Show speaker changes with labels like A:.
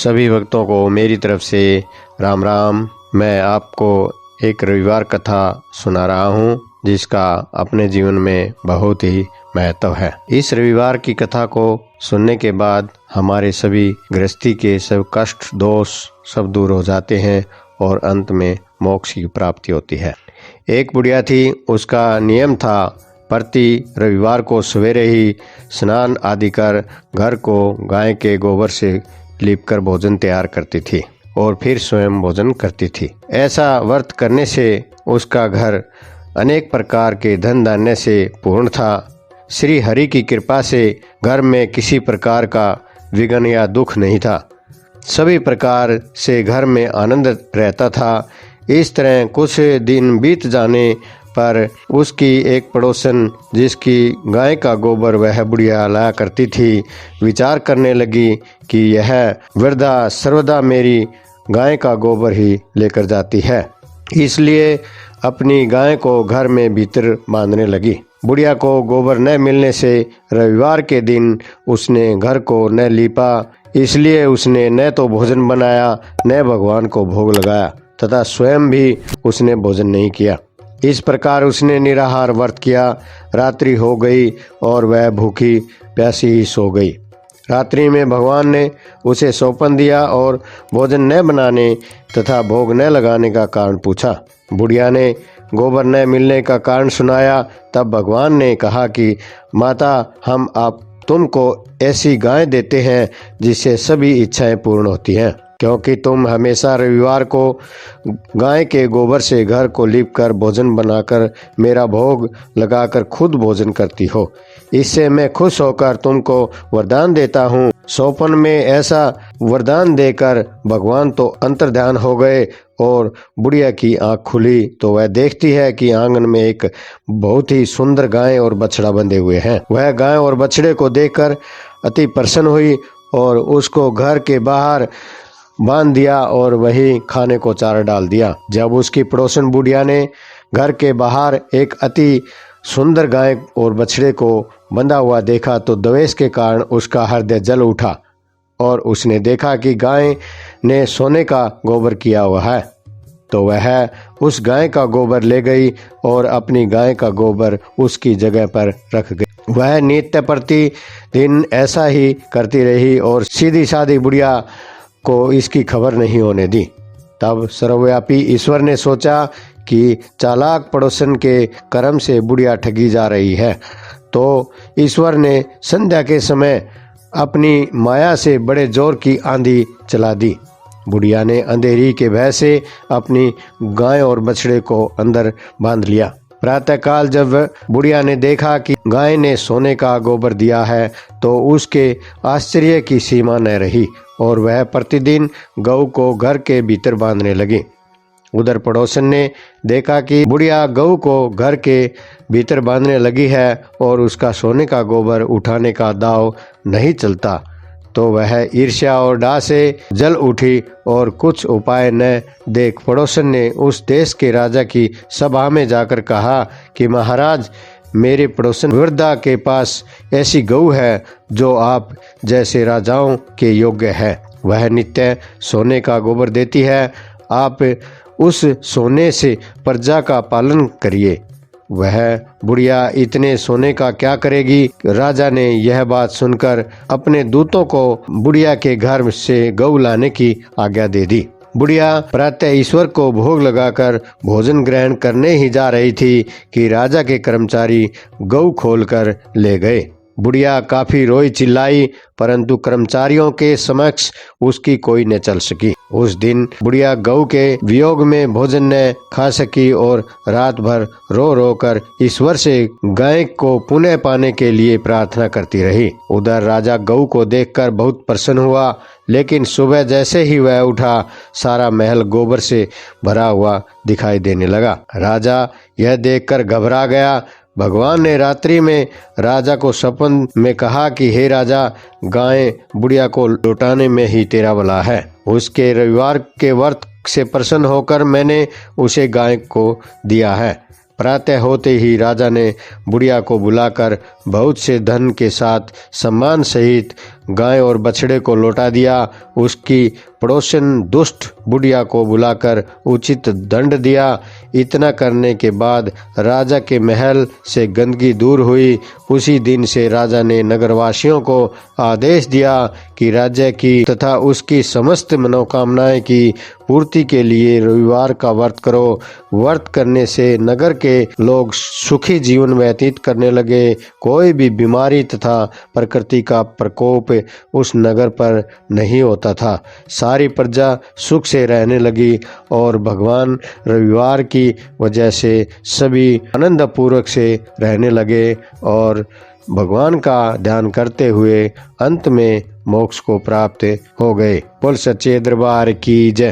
A: सभी भक्तों को मेरी तरफ से राम राम। मैं आपको एक रविवार कथा सुना रहा हूँ जिसका अपने जीवन में बहुत ही महत्व है। इस रविवार की कथा को सुनने के बाद हमारे सभी गृहस्थी के सब कष्ट दोष सब दूर हो जाते हैं और अंत में मोक्ष की प्राप्ति होती है। एक बुढ़िया थी, उसका नियम था प्रति रविवार को सवेरे ही स्नान आदि कर घर को गाय के गोबर से लीपकर भोजन तैयार करती थी और फिर स्वयं भोजन करती थी। ऐसा व्रत करने से उसका घर अनेक प्रकार के धन धान्य से पूर्ण था। श्री हरि की कृपा से घर में किसी प्रकार का विघ्न या दुख नहीं था। सभी प्रकार से घर में आनंद रहता था। इस तरह कुछ दिन बीत जाने पर उसकी एक पड़ोसन, जिसकी गाय का गोबर वह बुढ़िया लाया करती थी, विचार करने लगी कि यह वृद्धा सर्वदा मेरी गाय का गोबर ही लेकर जाती है, इसलिए अपनी गाय को घर में भीतर बांधने लगी। बुढ़िया को गोबर न मिलने से रविवार के दिन उसने घर को न लीपा, इसलिए उसने न तो भोजन बनाया न भगवान को भोग लगाया तथा स्वयं भी उसने भोजन नहीं किया। इस प्रकार उसने निराहार व्रत किया। रात्रि हो गई और वह भूखी प्यासी ही सो गई। रात्रि में भगवान ने उसे सौंपन दिया और भोजन न बनाने तथा भोग न लगाने का कारण पूछा। बुढ़िया ने गोबर न मिलने का कारण सुनाया। तब भगवान ने कहा कि माता, हम आप तुमको ऐसी गाय देते हैं जिससे सभी इच्छाएं पूर्ण होती हैं, क्योंकि तुम हमेशा रविवार को गाय के गोबर से घर को लीपकर भोजन बनाकर मेरा भोग लगाकर खुद भोजन करती हो। इससे मैं खुश होकर तुमको वरदान देता हूँ। सौपन में ऐसा वरदान देकर भगवान तो अंतर्ध्यान हो गए और बुढ़िया की आंख खुली तो वह देखती है कि आंगन में एक बहुत ही सुंदर गाय और बछड़ा बंधे हुए हैं। वह गाय और बछड़े को देखकर अति प्रसन्न हुई और उसको घर के बाहर बांध दिया और वही खाने को चारा डाल दिया। जब उसकी पड़ोसन बुढ़िया ने घर के बाहर एक अति सुंदर गाय और बछड़े को बंधा हुआ देखा तो द्वेष के कारण उसका हृदय जल उठा और उसने देखा कि गाय ने सोने का गोबर किया हुआ है, तो वह उस गाय का गोबर ले गई और अपनी गाय का गोबर उसकी जगह पर रख गई। वह नित्य प्रति दिन ऐसा ही करती रही और सीधी सादी बुढ़िया को इसकी खबर नहीं होने दी। तब सर्वव्यापी ईश्वर ने सोचा कि चालाक पड़ोसन के कर्म से बुढ़िया ठगी जा रही है, तो ईश्वर ने संध्या के समय अपनी माया से बड़े जोर की आंधी चला दी। बुढ़िया ने अंधेरी के भय से अपनी गाय और बछड़े को अंदर बांध लिया। प्रातःकाल जब बुढ़िया ने देखा कि गाय ने सोने का गोबर दिया है तो उसके आश्चर्य की सीमा न रही और वह प्रतिदिन गऊ को घर के भीतर बांधने लगी। उधर पड़ोसन ने देखा कि बुढ़िया गऊ को घर के भीतर बांधने लगी है और उसका सोने का गोबर उठाने का दाव नहीं चलता, तो वह ईर्ष्या और डाह से जल उठी और कुछ उपाय न देख पड़ोसन ने उस देश के राजा की सभा में जाकर कहा कि महाराज, मेरे पड़ोसन वृद्धा के पास ऐसी गऊ है जो आप जैसे राजाओं के योग्य है। वह नित्य सोने का गोबर देती है। आप उस सोने से प्रजा का पालन करिए। वह बुढ़िया इतने सोने का क्या करेगी? राजा ने यह बात सुनकर अपने दूतों को बुढ़िया के घर से गऊ लाने की आज्ञा दे दी। बुढ़िया प्रातः ईश्वर को भोग लगाकर भोजन ग्रहण करने ही जा रही थी कि राजा के कर्मचारी गऊ खोलकर ले गए। बुढ़िया काफी रोई चिल्लाई, परंतु कर्मचारियों के समक्ष उसकी कोई न चल सकी। उस दिन बुढ़िया गऊ के वियोग में भोजन न खा सकी और रात भर रो रो कर ईश्वर से गाय को पुनः पाने के लिए प्रार्थना करती रही। उधर राजा गऊ को देखकर बहुत प्रसन्न हुआ, लेकिन सुबह जैसे ही वह उठा सारा महल गोबर से भरा हुआ दिखाई देने लगा। राजा यह देखकर घबरा गया। भगवान ने रात्रि में राजा को सपन में कहा कि हे राजा, गाय बुढ़िया को लौटाने में ही तेरा भला है। उसके रविवार के व्रत से प्रसन्न होकर मैंने उसे गाय को दिया है। प्रातः होते ही राजा ने बुढ़िया को बुलाकर बहुत से धन के साथ सम्मान सहित गाय और बछड़े को लौटा दिया। उसकी पड़ोसन दुष्ट बुढ़िया को बुलाकर उचित दंड दिया। इतना करने के बाद राजा के महल से गंदगी दूर हुई। उसी दिन से राजा ने नगरवासियों को आदेश दिया कि राज्य की तथा उसकी समस्त मनोकामनाएं की पूर्ति के लिए रविवार का व्रत करो। व्रत करने से नगर के लोग सुखी जीवन व्यतीत करने लगे। कोई भी बीमारी तथा प्रकृति का प्रकोप उस नगर पर नहीं होता था। सारी प्रजा सुख से रहने लगी और भगवान रविवार की वजह से सभी आनंदपूर्वक से रहने लगे और भगवान का ध्यान करते हुए अंत में मोक्ष को प्राप्त हो गए। बोल सच्चे दरबार की जय।